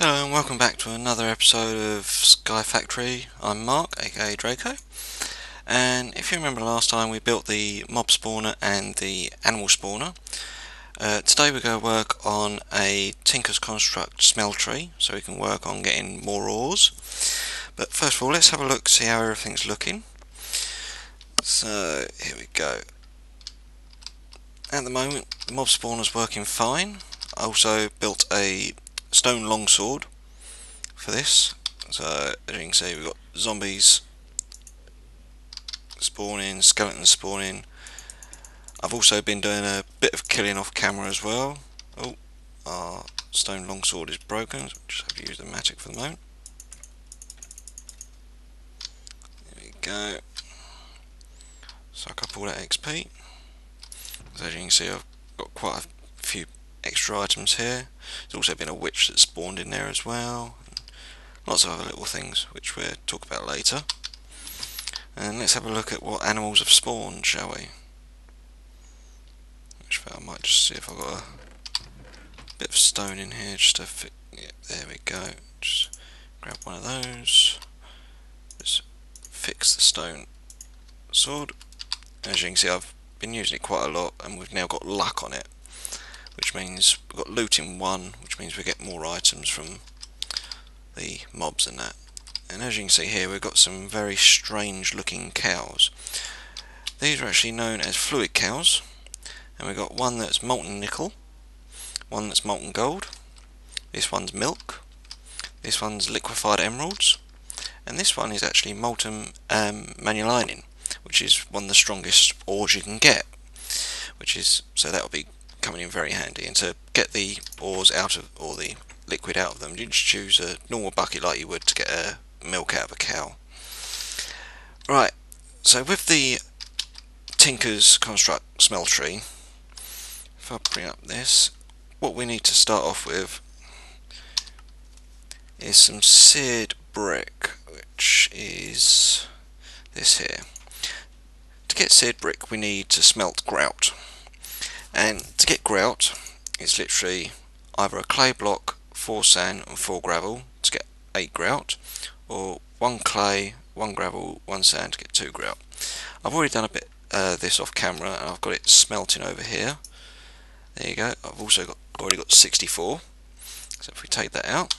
Hello and welcome back to another episode of Sky Factory. I'm Mark, aka Draco, and if you remember last time we built the mob spawner and the animal spawner. Today we're going to work on a Tinker's Construct smeltery so we can work on getting more ores. But first of all, let's have a look, see how everything's looking. So here we go. At the moment the mob spawner's working fine. I also built a stone longsword for this, so as you can see we've got zombies spawning, skeletons spawning. I've also been doing a bit of killing off camera as well. Oh, our stone longsword is broken, so we'll just have to use the matic for the moment. There we go. Suck up all that XP. So as you can see I've got quite a few extra items here. There's also been a witch that spawned in there as well. Lots of other little things which we'll talk about later. And let's have a look at what animals have spawned, shall we? I might just see if I've got a bit of stone in here just to fit. Yeah, there we go. Just grab one of those. Just fix the stone sword. As you can see I've been using it quite a lot and we've now got luck on it, which means we've got loot in 1, which means we get more items from the mobs and that. And as you can see here we've got some very strange looking cows. These are actually known as fluid cows, and we've got one that's molten nickel, one that's molten gold, this one's milk, this one's liquefied emeralds, and this one is actually molten manulainin, which is one of the strongest ores you can get, so that'll be coming in very handy. And to get the ores out of, or the liquid out of them, you just choose a normal bucket like you would to get milk out of a cow. Right, so with the Tinker's Construct smeltery, if I bring up this, what we need to start off with is some seared brick, which is this here. To get seared brick we need to smelt grout, and to get grout it's literally either a clay block, 4 sand and 4 gravel to get 8 grout, or 1 clay, 1 gravel, 1 sand to get 2 grout. I've already done a bit this off camera and I've got it smelting over here. There you go. I've also already got 64, so if we take that out,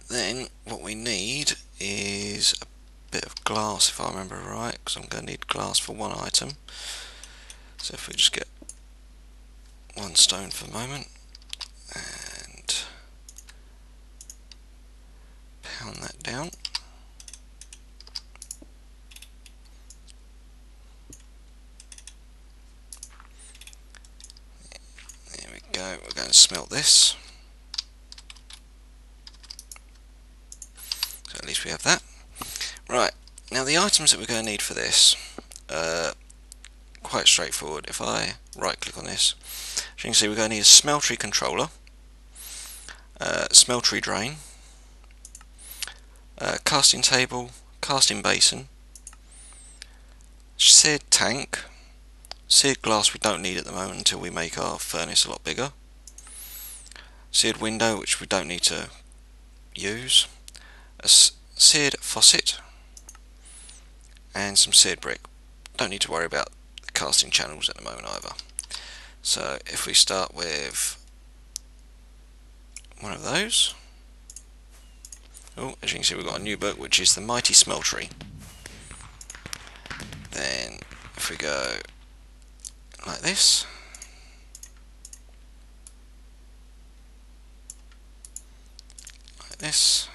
then what we need is a bit of glass, if I remember right, because I'm going to need glass for one item. So if we just get 1 stone for the moment and pound that down. There we go, we're going to smelt this. So at least we have that. Right, now the items that we're going to need for this are quite straightforward. If I right click on this, as you can see we're going to need a smeltery controller, smeltery drain, casting table, casting basin, seared tank, seared glass we don't need at the moment until we make our furnace a lot bigger, seared window which we don't need to use, a seared faucet, and some seared brick. Don't need to worry about the casting channels at the moment either. So if we start with one of those, oh, as you can see we've got a new book which is the Mighty Smeltery. Then if we go like this, like this,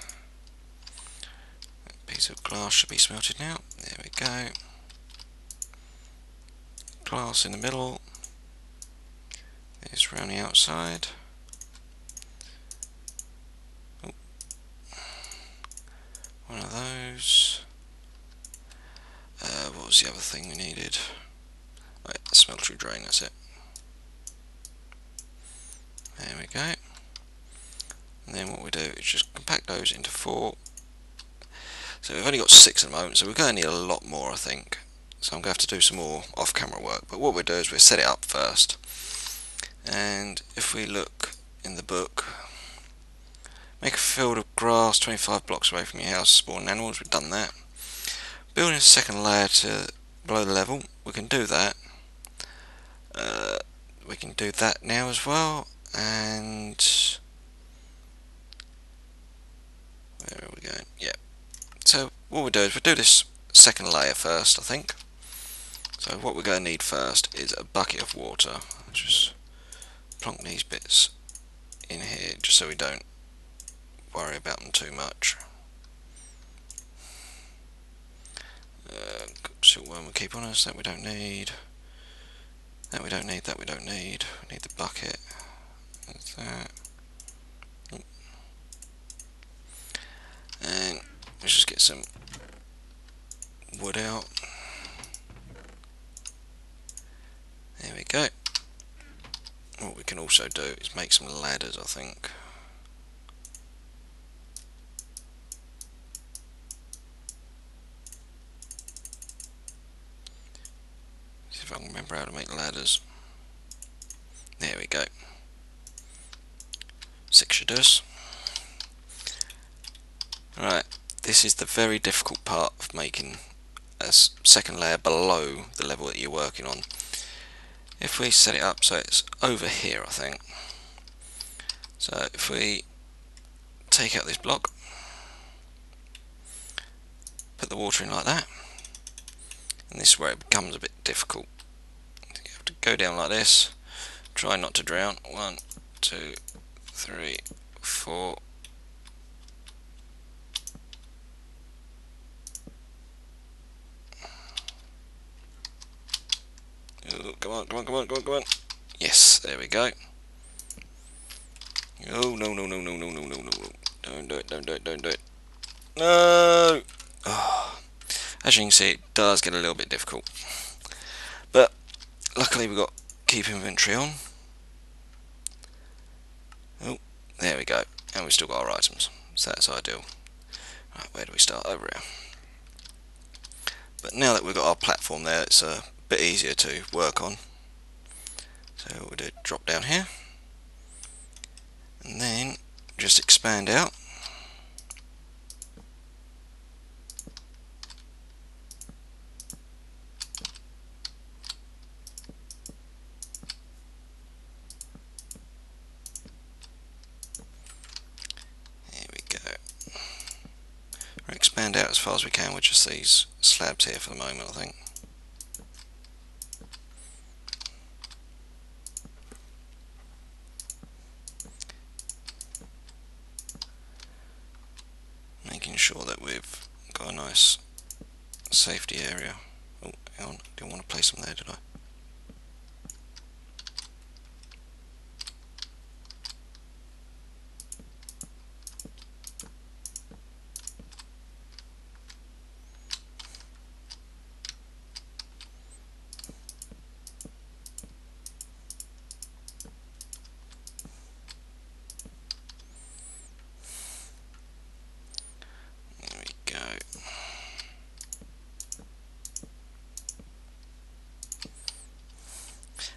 that piece of glass should be smelted now. There we go. Glass in the middle, there's round the outside. Oh. One of those. What was the other thing we needed? Right, the smeltery drain, that's it. There we go. And then what we do is just compact those into 4. So we've only got 6 at the moment, so we're going to need a lot more I think. So I'm going to have to do some more off-camera work, but what we'll do is we'll set it up first. And if we look in the book, grass 25 blocks away from your house, spawning animals. We've done that. Building a second layer to below the level. We can do that. We can do that now as well. And where are we going? Yeah. So what we'll do is we'll do this second layer first, I think. So what we're going to need first is a bucket of water. Just plonk these bits in here just so we don't worry about them too much. Silkworm will keep on us, that we don't need. That we don't need, that we don't need. We need the bucket. That's that. And let's just get some wood out. There we go. What we can also do is make some ladders, I think. See if I can remember how to make ladders. There we go. 6 should do us. Right, this is the very difficult part of making a second layer below the level that you're working on. If we set it up so it's over here, I think. So if we take out this block, put the water in like that, and this is where it becomes a bit difficult. You have to go down like this, try not to drown. 1, 2, 3, 4. Oh, come on, come on, come on, come on, come on. Yes, there we go. Oh, no, no, no, no, no, no, no, no. Don't do it, don't do it, don't do it. No! Oh. As you can see, it does get a little bit difficult. But, luckily we've got keep inventory on. Oh, there we go. And we've still got our items. So that's ideal. Right, where do we start? Over here. But now that we've got our platform there, it's a bit easier to work on. So we'll do drop down here. And then just expand out. There we go. We'll expand out as far as we can with just these slabs here for the moment, I think. Making sure that we've got a nice safety area. Oh, hang on, didn't want to place them there, did I?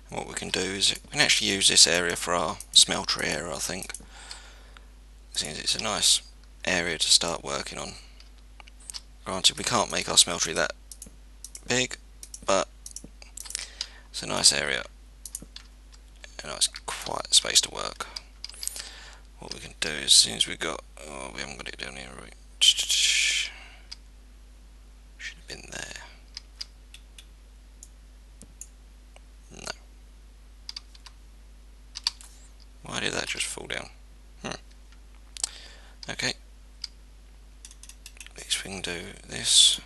What we can do is we can actually use this area for our smeltery area, I think. Since it's a nice area to start working on. Granted, we can't make our smeltery that big, but it's a nice area. A nice quiet space to work. What we can do is, as soon as we've got, oh, we haven't got it down here, right? Should have been there. No. Why did that just fall down? Okay. At least we can do this.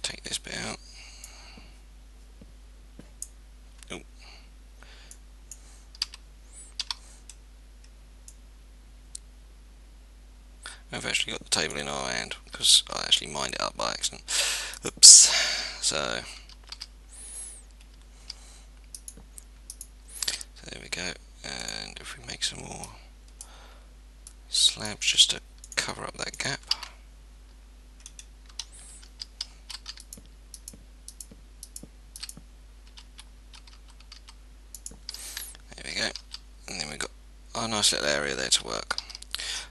Take this bit out. Oh. I've actually got the table in our hand because I actually mined it up by accident. Oops. So there we go. And if we make some more slabs just to cover up that gap. a nice little area there to work.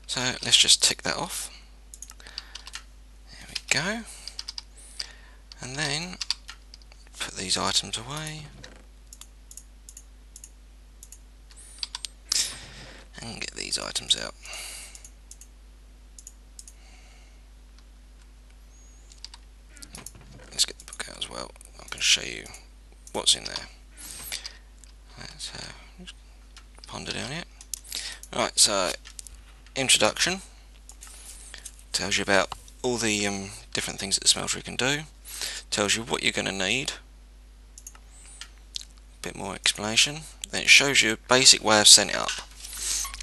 So let's just tick that off. There we go. And then put these items away. And get these items out. Let's get the book out as well. I can show you what's in there. Let's ponder down here. Right, so introduction tells you about all the different things that the smeltery can do. Tells you what you're going to need. A bit more explanation. Then it shows you a basic way of setting it up.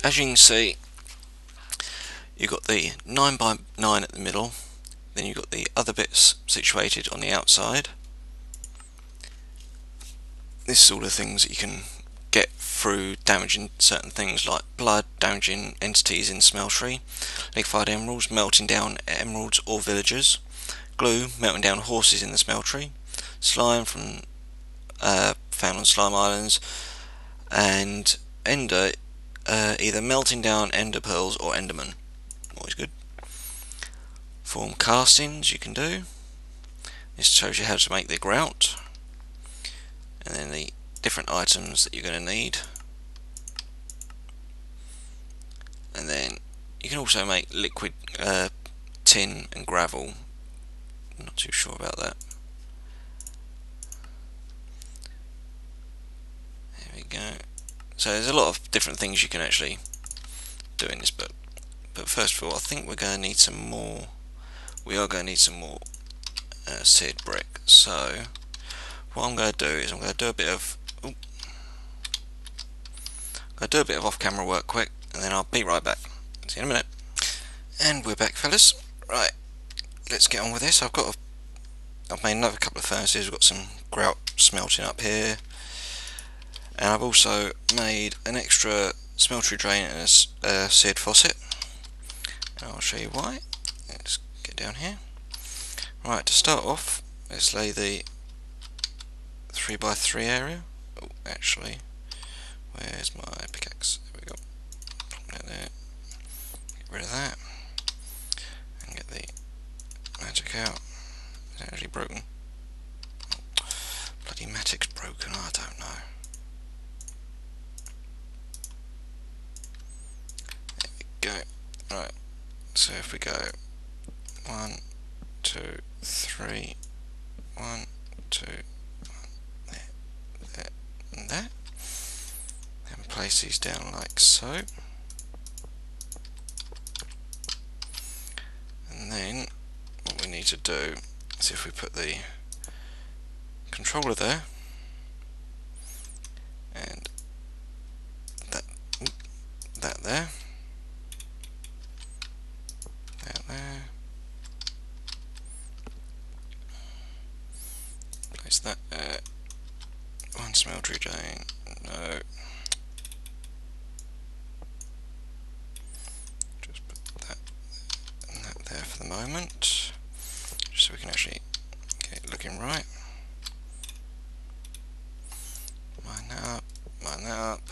As you can see, you've got the 9x9 at the middle. Then you've got the other bits situated on the outside. This is all the things that you can get through damaging certain things like blood, damaging entities in smeltery, liquefied emeralds, melting down emeralds or villagers, glue, melting down horses in the smeltery, slime from found on slime islands, and ender, either melting down ender pearls or enderman. Always good. Form castings you can do. This shows you how to make the grout, and then the different items that you're going to need. And then you can also make liquid tin and gravel. I'm not too sure about that. There we go. So there's a lot of different things you can actually do in this book. But first of all, I think we're going to need some more. We are going to need some more seared brick. So what I'm going to do is I'm going to do a bit of off-camera work quick, and then I'll be right back. See you in a minute. And we're back, fellas. Right, let's get on with this. I've made another couple of furnaces. We've got some grout smelting up here, and I've also made an extra smeltery drain and a seared faucet. And I'll show you why. Let's get down here. Right, to start off, let's lay the 3x3 area. Oh, actually, where's my pickaxe? There we go. Put that there. Get rid of that. And get the magic out. Is it actually broken? Oh, bloody matic's broken, I don't know. There we go. Right, so if we go 1, 2, 3, 1, 2, 1, there, and there. Then place these down like so. And then what we need to do is if we put the controller there and that there, that there, place that there. One smeltery drain, no. Just put that and that there for the moment, just so we can actually get it looking right. Line that up.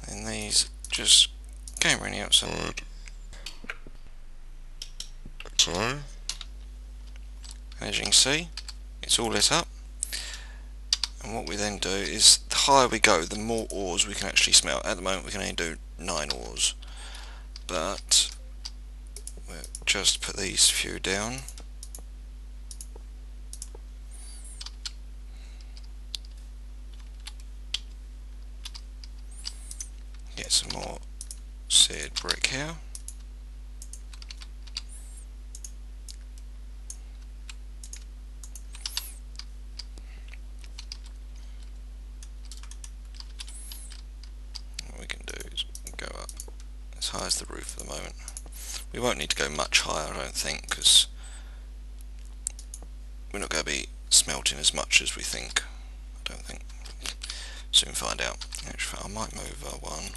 And these just going around the outside. So, and as you can see, it's all lit up. And what we then do is, the higher we go, the more ores we can actually smelt. At the moment we can only do 9 ores, but we'll just put these few down. Get some more seared brick here. What we can do is go up as high as the roof at the moment. We won't need to go much higher, I don't think, because we're not going to be smelting as much as we think. I don't think. Soon find out. Actually, I might move one.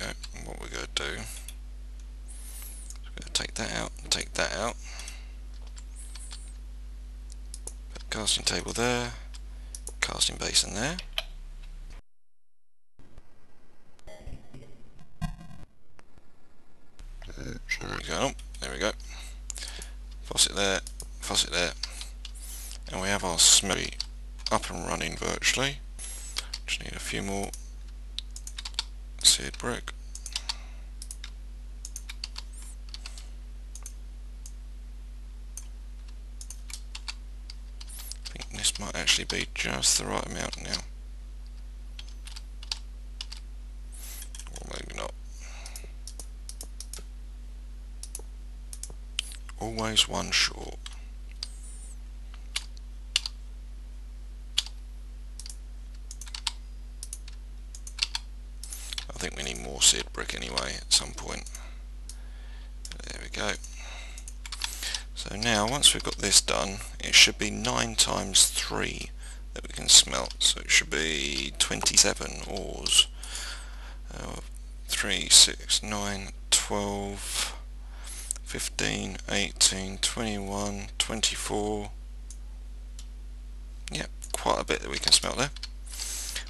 Okay, what we're going to do take that out, take that out. Put casting table there, casting basin there. Something's going on. There we go. Faucet there, and we have our smelly up and running virtually. Just need a few more seared brick. I think this might actually be just the right amount now. Or maybe not. Always one short. I think we need more seared brick anyway at some point. There we go. So now once we've got this done, it should be 9 times 3 that we can smelt. So it should be 27 ores. 3, 6, 9, 12, 15, 18, 21, 24. Yep, quite a bit that we can smelt there.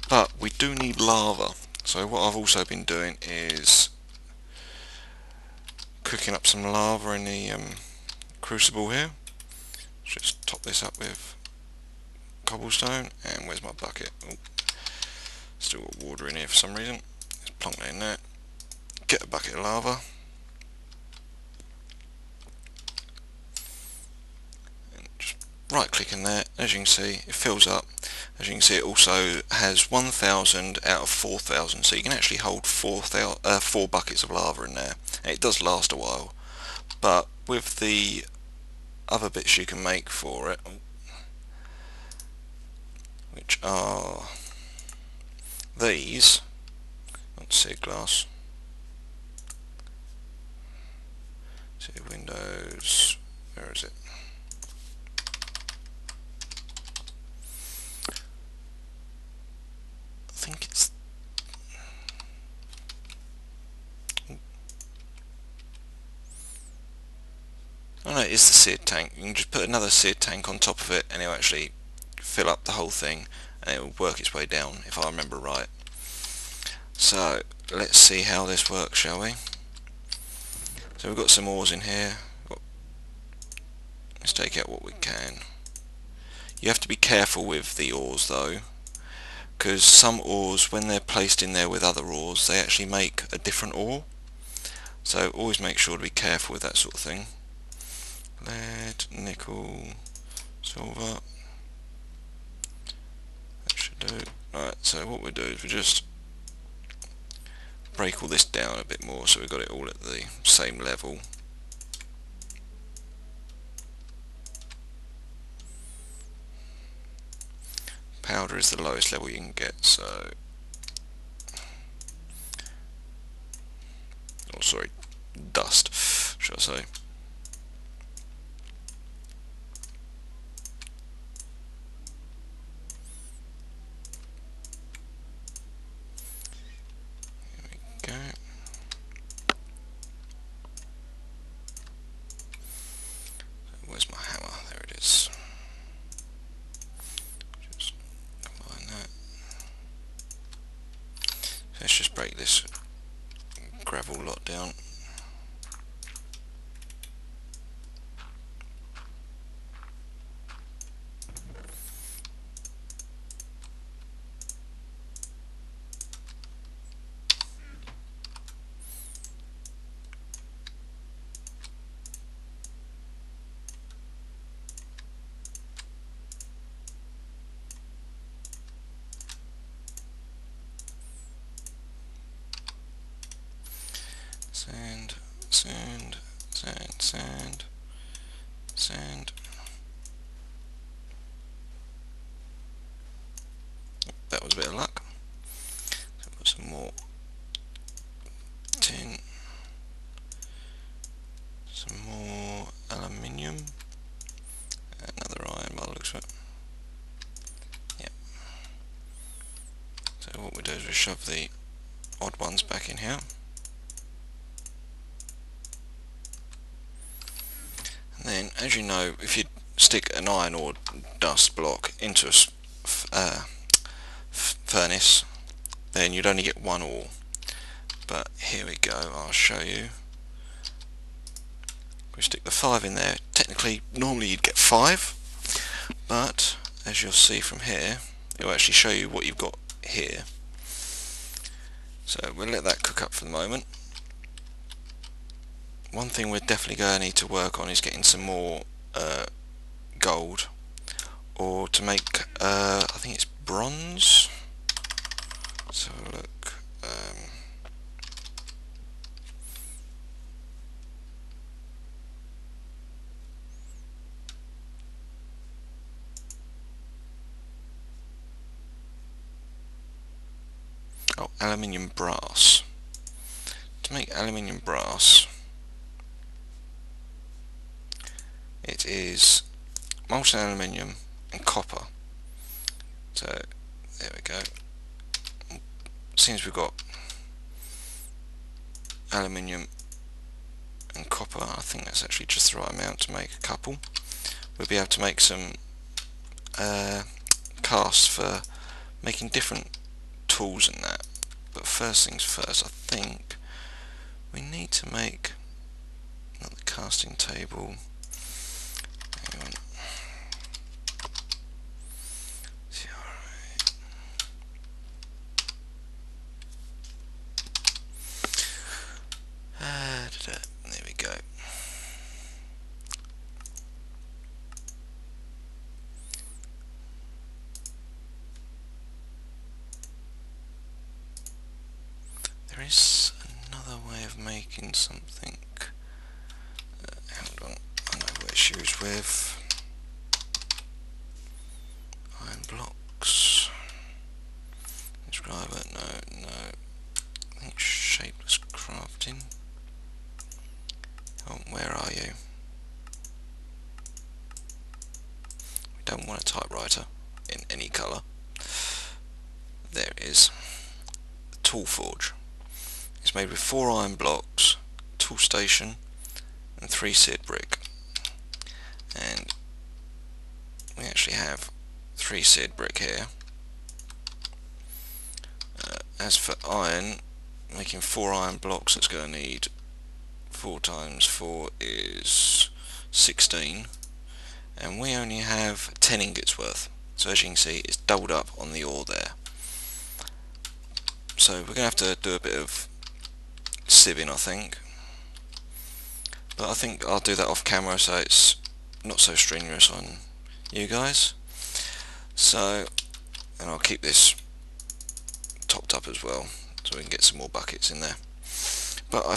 But we do need lava. So what I've also been doing is cooking up some lava in the crucible here. Just top this up with cobblestone, and where's my bucket? Oh, still got water in here for some reason. Let's plonk that in there. Get a bucket of lava. And just right click in there. As you can see, it fills up. As you can see, it also has 1,000 out of 4,000, so you can actually hold 4 buckets of lava in there. And it does last a while, but with the other bits you can make for it, which are these, let's see, glass, see windows, where is it? I think it's oh no, it is the seared tank. You can just put another seared tank on top of it and it'll actually fill up the whole thing and it will work its way down, if I remember right. So let's see how this works, shall we? So we've got some ores in here. Let's take out what we can. You have to be careful with the ores though, because some ores, when they're placed in there with other ores, they actually make a different ore. So always make sure to be careful with that sort of thing. Lead, nickel, silver. That should do. Alright, so what we do is we just break all this down a bit more so we've got it all at the same level. Powder is the lowest level you can get, so oh sorry, dust, should I say. Here we go. Where's my hammer? There it is. Just combine that. Let's just break this gravel lot down. Sand, sand, sand, sand, sand. That was a bit of luck. So I've got some more tin, some more aluminium, another iron by the looks of it. Yep. So what we do is we shove the odd ones back in here. And as you know, if you stick an iron or dust block into a furnace, then you'd only get one ore. But here we go, I'll show you. We stick the 5 in there. Technically, normally you'd get 5, but as you'll see from here, it will actually show you what you've got here. So we'll let that cook up for the moment. One thing we're definitely going to need to work on is getting some more gold, or to make I think it's bronze. Let's have a look. Oh, aluminium brass. To make aluminium brass, it is molten aluminium and copper. So there we go. Since we've got aluminium and copper, I think that's actually just the right amount to make a couple. We'll be able to make some casts for making different tools and that. But first things first, I think we need to make not the casting table. Hang on. There we go. There is another way of making something. Hold on, I know what it's used with. Iron blocks. Inscriber, no. I think shapeless crafting. Oh, where are you? We don't want a typewriter in any colour. There it is. The tool forge. It's made with 4 iron blocks, tool station, and 3 seared brick. And we actually have 3 seared brick here. As for iron, making 4 iron blocks, it's going to need 4 times 4 is 16, and we only have 10 ingots worth. So as you can see, it's doubled up on the ore there. So we're going to have to do a bit of sieving, I think. But I think I'll do that off camera so it's not so strenuous on you guys. So, and I'll keep this topped up as well so we can get some more buckets in there. But I